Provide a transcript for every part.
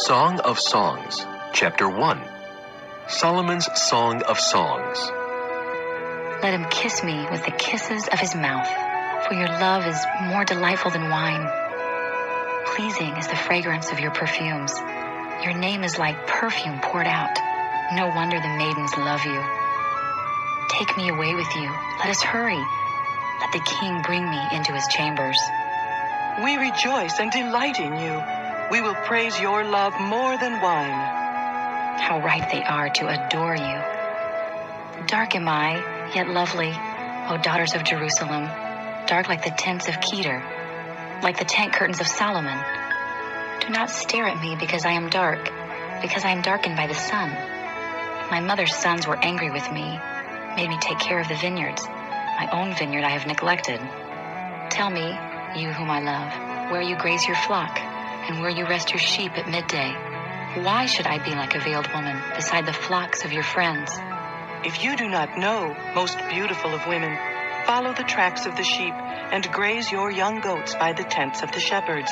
Song of Songs, Chapter 1. Solomon's Song of Songs. Let him kiss me with the kisses of his mouth, for your love is more delightful than wine. Pleasing is the fragrance of your perfumes. Your name is like perfume poured out. No wonder the maidens love you. Take me away with you. Let us hurry. Let the king bring me into his chambers. We rejoice and delight in you. We will praise your love more than wine. How right they are to adore you. Dark am I, yet lovely, O daughters of Jerusalem, dark like the tents of Kedar, like the tent curtains of Solomon. Do not stare at me because I am dark, because I am darkened by the sun. My mother's sons were angry with me, made me take care of the vineyards. My own vineyard I have neglected. Tell me, you whom I love, where you graze your flock, and where you rest your sheep at midday. Why should I be like a veiled woman beside the flocks of your friends? If you do not know, most beautiful of women, follow the tracks of the sheep and graze your young goats by the tents of the shepherds.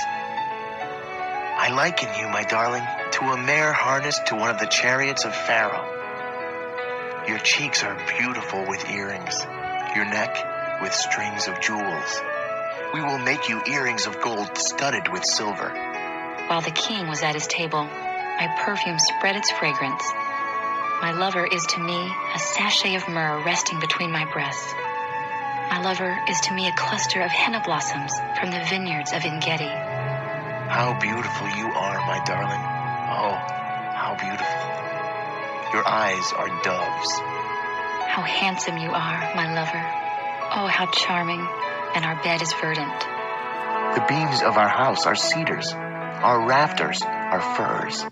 I liken you, my darling, to a mare harnessed to one of the chariots of Pharaoh. Your cheeks are beautiful with earrings, your neck with strings of jewels. We will make you earrings of gold studded with silver. While the king was at his table, my perfume spread its fragrance. My lover is to me a sachet of myrrh resting between my breasts. My lover is to me a cluster of henna blossoms from the vineyards of En-Gedi. How beautiful you are, my darling. Oh, how beautiful. Your eyes are doves. How handsome you are, my lover. Oh, how charming, and our bed is verdant. The beams of our house are cedars. Our rafters are firs.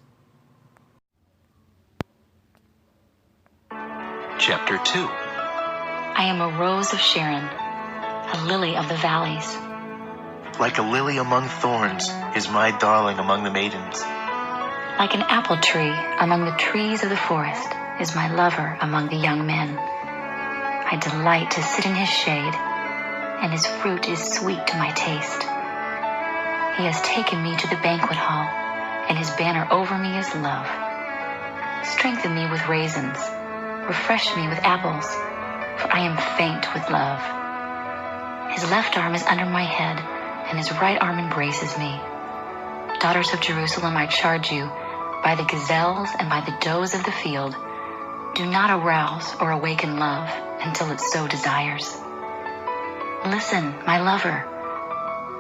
Chapter 2. I am a rose of Sharon, a lily of the valleys. Like a lily among thorns is my darling among the maidens. Like an apple tree among the trees of the forest is my lover among the young men. I delight to sit in his shade, and his fruit is sweet to my taste. He has taken me to the banquet hall, and his banner over me is love. Strengthen me with raisins, refresh me with apples, for I am faint with love. His left arm is under my head, and his right arm embraces me. Daughters of Jerusalem, I charge you, by the gazelles and by the does of the field, do not arouse or awaken love until it so desires. Listen, my lover.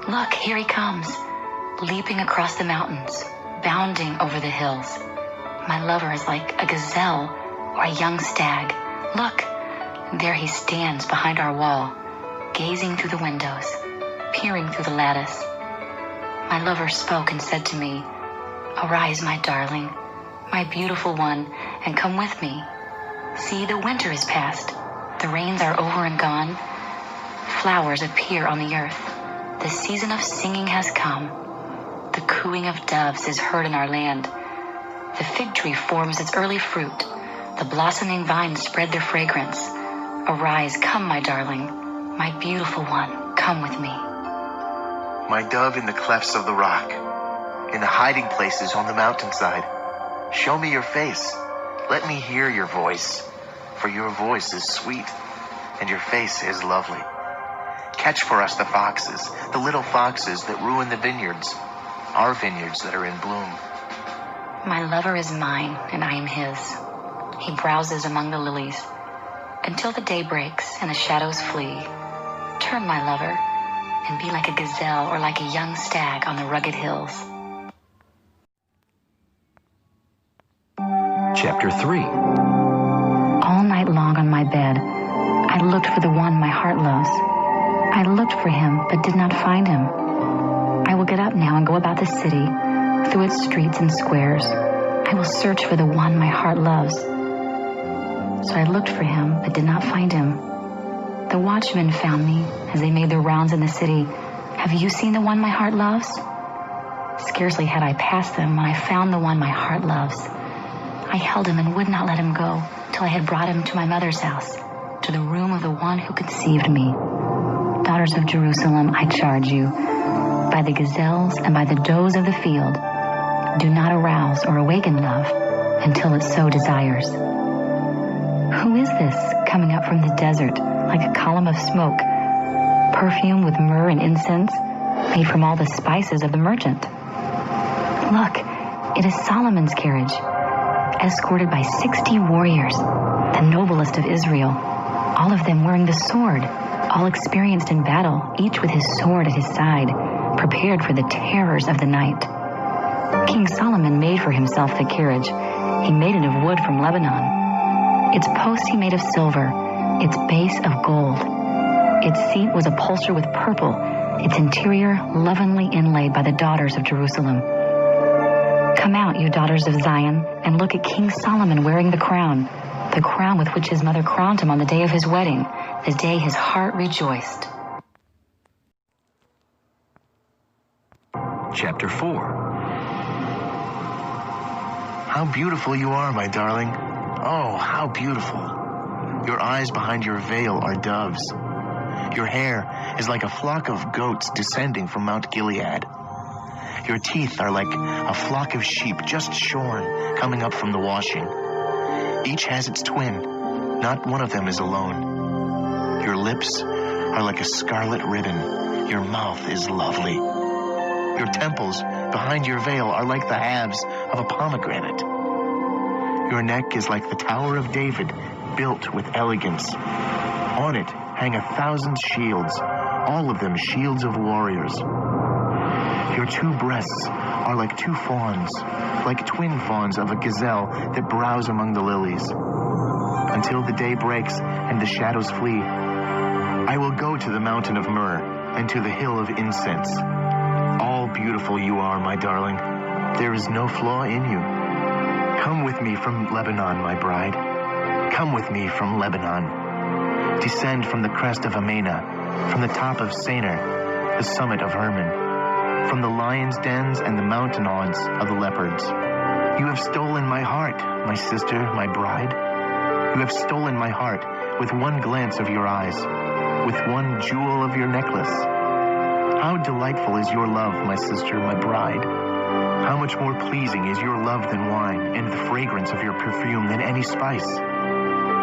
Look, here he comes, leaping across the mountains, bounding over the hills. My lover is like a gazelle or a young stag. Look, there he stands behind our wall, gazing through the windows, peering through the lattice. My lover spoke and said to me, Arise, my darling, my beautiful one, and come with me. See, the winter is past. The rains are over and gone. Flowers appear on the earth. The season of singing has come. The cooing of doves is heard in our land. The fig tree forms its early fruit. The blossoming vines spread their fragrance. Arise, come, my darling, my beautiful one, come with me. My dove in the clefts of the rock, in the hiding places on the mountainside. Show me your face. Let me hear your voice, for your voice is sweet, and your face is lovely. Catch for us the foxes, the little foxes that ruin the vineyards, our vineyards that are in bloom. My lover is mine, and I am his. He browses among the lilies, until the day breaks and the shadows flee. Turn, my lover, and be like a gazelle or like a young stag on the rugged hills. Chapter 3. All night long on my bed, I looked for the one my heart loves. I looked for him, but did not find him. I will get up now and go about the city, through its streets and squares. I will search for the one my heart loves. So I looked for him, but did not find him. The watchmen found me as they made their rounds in the city. Have you seen the one my heart loves? Scarcely had I passed them when I found the one my heart loves. I held him and would not let him go till I had brought him to my mother's house, to the room of the one who conceived me. Daughters of Jerusalem, I charge you, by the gazelles and by the does of the field, Do not arouse or awaken love until it so desires. Who is this coming up from the desert like a column of smoke, perfumed with myrrh and incense, made from all the spices of the merchant? Look, it is Solomon's carriage, escorted by 60 warriors, the noblest of Israel, all of them wearing the sword, all experienced in battle, each with his sword at his side, prepared for the terrors of the night. King Solomon made for himself the carriage. He made it of wood from Lebanon. Its posts he made of silver, its base of gold. Its seat was upholstered with purple, its interior lovingly inlaid by the daughters of Jerusalem. Come out, you daughters of Zion, and look at King Solomon wearing the crown with which his mother crowned him on the day of his wedding, the day his heart rejoiced. Chapter 4. How beautiful you are, my darling. Oh, how beautiful. Your eyes behind your veil are doves. Your hair is like a flock of goats descending from Mount Gilead. Your teeth are like a flock of sheep just shorn, coming up from the washing. Each has its twin. Not one of them is alone. Your lips are like a scarlet ribbon. Your mouth is lovely. Your temples behind your veil are like the halves of a pomegranate. Your neck is like the Tower of David, built with elegance. On it hang 1,000 shields, all of them shields of warriors. Your 2 breasts are like 2 fawns, like twin fawns of a gazelle that browse among the lilies. Until the day breaks and the shadows flee, I will go to the mountain of myrrh and to the hill of incense. All beautiful you are, my darling. There is no flaw in you. Come with me from Lebanon, my bride. Come with me from Lebanon. Descend from the crest of Amana, from the top of Senir, the summit of Hermon, from the lions' dens and the mountain haunts of the leopards. You have stolen my heart, my sister, my bride. You have stolen my heart with one glance of your eyes, with one jewel of your necklace. How delightful is your love, my sister, my bride. How much more pleasing is your love than wine, and the fragrance of your perfume than any spice.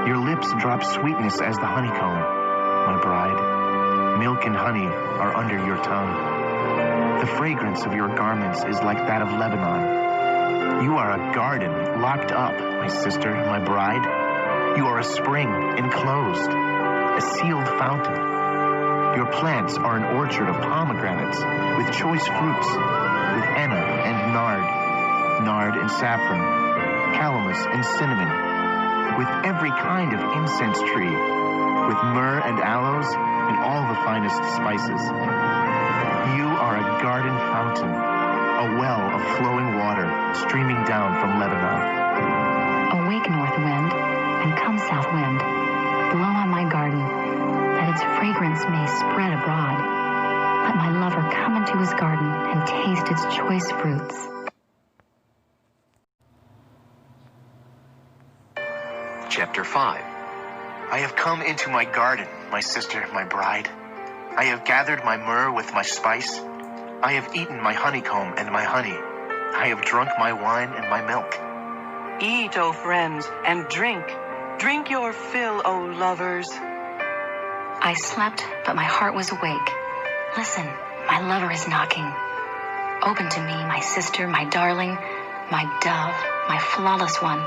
Your lips drop sweetness as the honeycomb, my bride. Milk and honey are under your tongue. The fragrance of your garments is like that of Lebanon. You are a garden locked up, my sister, my bride. You are a spring enclosed, a sealed fountain. Your plants are an orchard of pomegranates with choice fruits, with henna and nard and saffron, calamus and cinnamon, with every kind of incense tree, with myrrh and aloes and all the finest spices. You are a garden fountain, a well of flowing water streaming down from Lebanon. Awake, north wind, and come, south wind. Blow on my garden, that its fragrance may spread abroad. Let my lover come into his garden and taste its choice fruits. Chapter 5. I have come into my garden, my sister, my bride. I have gathered my myrrh with my spice. I have eaten my honeycomb and my honey. I have drunk my wine and my milk. Eat, O friends, and drink. Drink your fill, O lovers. I slept, but my heart was awake. Listen, my lover is knocking. Open to me, my sister, my darling, my dove, my flawless one.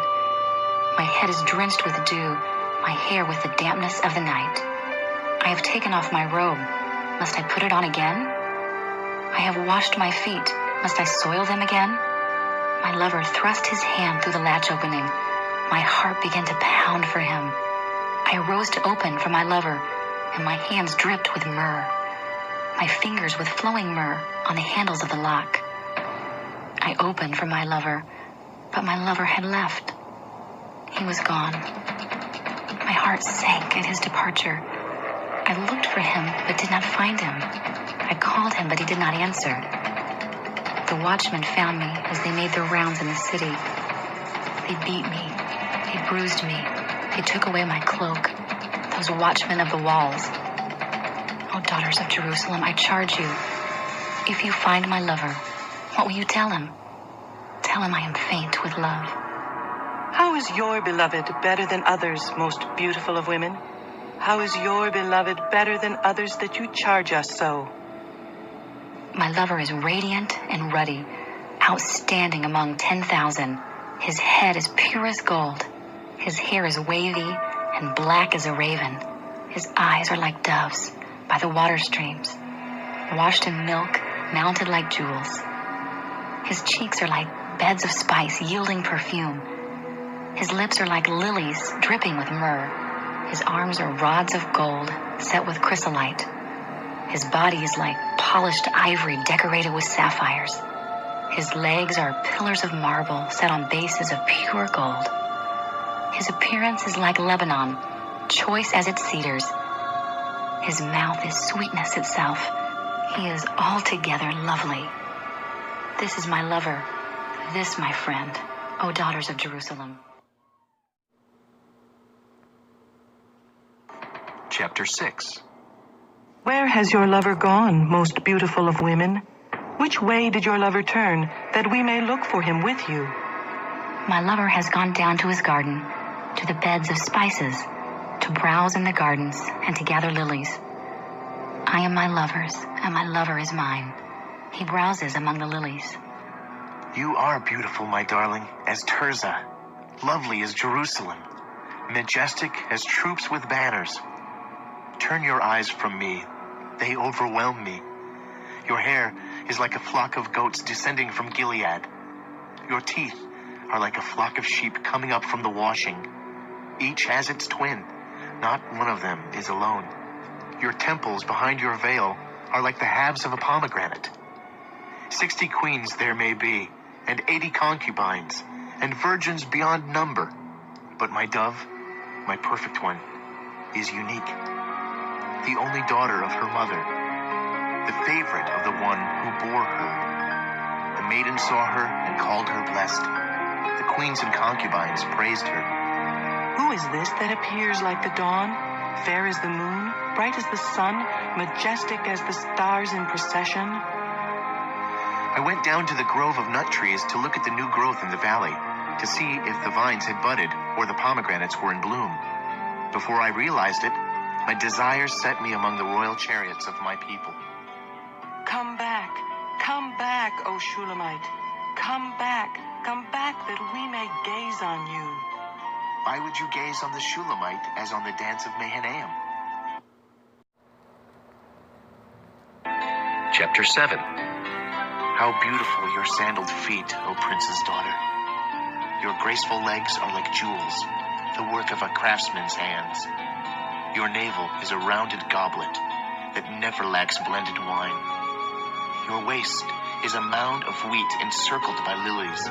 My head is drenched with dew, my hair with the dampness of the night. I have taken off my robe. Must I put it on again? I have washed my feet. Must I soil them again? My lover thrust his hand through the latch opening. My heart began to pound for him. I rose to open for my lover, and my hands dripped with myrrh. My fingers with flowing myrrh on the handles of the lock. I opened for my lover, but my lover had left. He was gone. My heart sank at his departure. I looked for him, but did not find him. I called him, but he did not answer. The watchmen found me as they made their rounds in the city. They beat me. They bruised me. They took away my cloak. Those watchmen of the walls. O daughters of Jerusalem, I charge you, if you find my lover, what will you tell him? tell him I am faint with love. How is your beloved better than others, most beautiful of women? How is your beloved better than others that you charge us so? My lover is radiant and ruddy, outstanding among 10,000. His head is pure as gold. His hair is wavy and black as a raven. His eyes are like doves by the water streams, washed in milk, mounted like jewels. His cheeks are like beds of spice yielding perfume. His lips are like lilies dripping with myrrh. His arms are rods of gold set with chrysolite. His body is like polished ivory decorated with sapphires. His legs are pillars of marble set on bases of pure gold. His appearance is like Lebanon, choice as its cedars. His mouth is sweetness itself. He is altogether lovely. This is my lover, this my friend, O daughters of Jerusalem. Chapter 6. Where has your lover gone, most beautiful of women? Which way did your lover turn, that we may look for him with you? My lover has gone down to his garden, to the beds of spices, to browse in the gardens and to gather lilies. I am my lover's, and my lover is mine. He browses among the lilies. You are beautiful, my darling, as Tirzah, lovely as Jerusalem, majestic as troops with banners. Turn your eyes from me. They overwhelm me. Your hair is like a flock of goats descending from Gilead. Your teeth are like a flock of sheep coming up from the washing. Each has its twin. Not one of them is alone. Your temples behind your veil are like the halves of a pomegranate. 60 queens there may be, and 80 concubines, and virgins beyond number. But my dove, my perfect one, is unique. The only daughter of her mother, the favorite of the one who bore her. The maiden saw her and called her blessed. The queens and concubines praised her. Who is this that appears like the dawn, fair as the moon, bright as the sun, majestic as the stars in procession? I went down to the grove of nut trees to look at the new growth in the valley, to see if the vines had budded or the pomegranates were in bloom. Before I realized it, my desire set me among the royal chariots of my people. Come back, O Shulamite. Come back that we may gaze on you. Why would you gaze on the Shulamite as on the dance of Mahanaim? Chapter 7. How beautiful your sandaled feet, O prince's daughter. Your graceful legs are like jewels, the work of a craftsman's hands. Your navel is a rounded goblet that never lacks blended wine. Your waist is a mound of wheat encircled by lilies.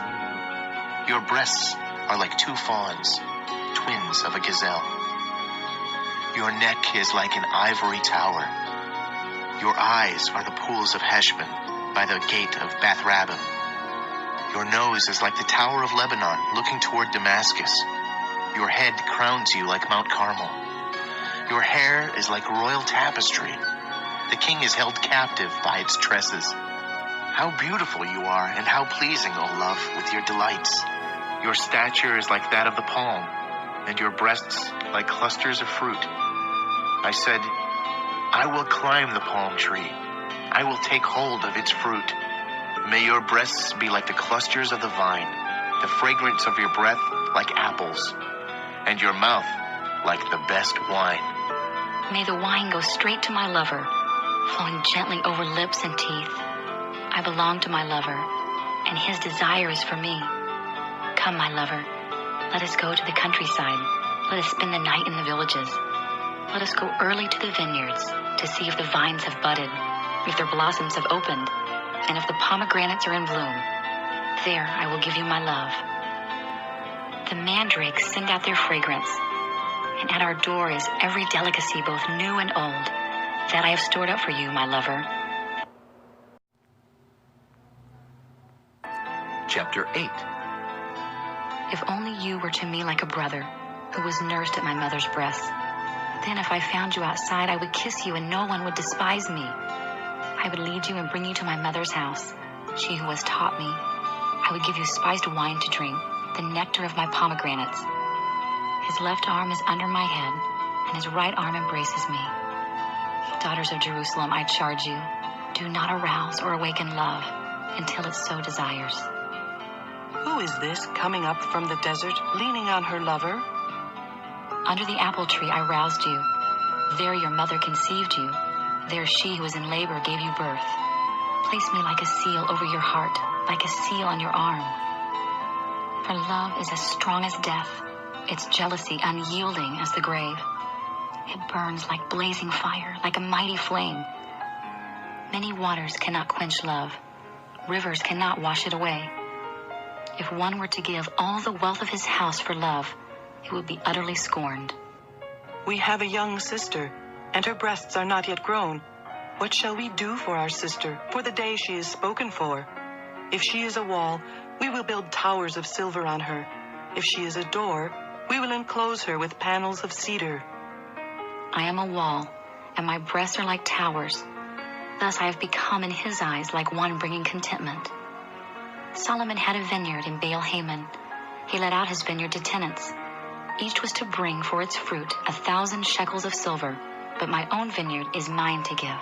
Your breasts are like two fawns, twins of a gazelle. Your neck is like an ivory tower. Your eyes are the pools of Heshbon by the gate of Bath Rabbim. Your nose is like the tower of Lebanon looking toward Damascus. Your head crowns you like Mount Carmel. Your hair is like royal tapestry. The king is held captive by its tresses. How beautiful you are, and how pleasing, O love, with your delights. Your stature is like that of the palm, and your breasts like clusters of fruit. I said, I will climb the palm tree. I will take hold of its fruit. May your breasts be like the clusters of the vine, the fragrance of your breath like apples, and your mouth like the best wine. May the wine go straight to my lover, flowing gently over lips and teeth. I belong to my lover, and his desire is for me. Come, my lover, let us go to the countryside. Let us spend the night in the villages. Let us go early to the vineyards to see if the vines have budded, if their blossoms have opened, and if the pomegranates are in bloom. There I will give you my love. The mandrakes send out their fragrance, and at our door is every delicacy, both new and old, that I have stored up for you, my lover. Chapter 8. If only you were to me like a brother who was nursed at my mother's breast. Then if I found you outside, I would kiss you and no one would despise me. I would lead you and bring you to my mother's house, she who has taught me. I I would give you spiced wine to drink, the nectar of my pomegranates. His left arm is under my head, and his right arm embraces me. Daughters of Jerusalem, I charge you, do not arouse or awaken love until it so desires. Who is this coming up from the desert, leaning on her lover? Under the apple tree I roused you. There your mother conceived you. There she who was in labor gave you birth. Place me like a seal over your heart, like a seal on your arm. For love is as strong as death, its jealousy unyielding as the grave. It burns like blazing fire, like a mighty flame. Many waters cannot quench love. Rivers cannot wash it away. If one were to give all the wealth of his house for love, it would be utterly scorned. We have a young sister, and her breasts are not yet grown. What shall we do for our sister, for the day she is spoken for? If she is a wall, we will build towers of silver on her. If she is a door, we will enclose her with panels of cedar. I am a wall, and my breasts are like towers. Thus I have become in his eyes like one bringing contentment. Solomon had a vineyard in Baal-Hamon. He let out his vineyard to tenants. Each was to bring for its fruit 1,000 shekels of silver, but my own vineyard is mine to give.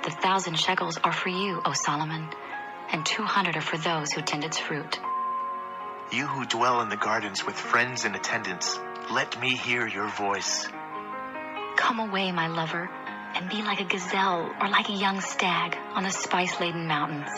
The 1,000 shekels are for you, O Solomon, and 200 are for those who tend its fruit. You who dwell in the gardens with friends and attendants, let me hear your voice. Come away, my lover, and be like a gazelle or like a young stag on the spice-laden mountains.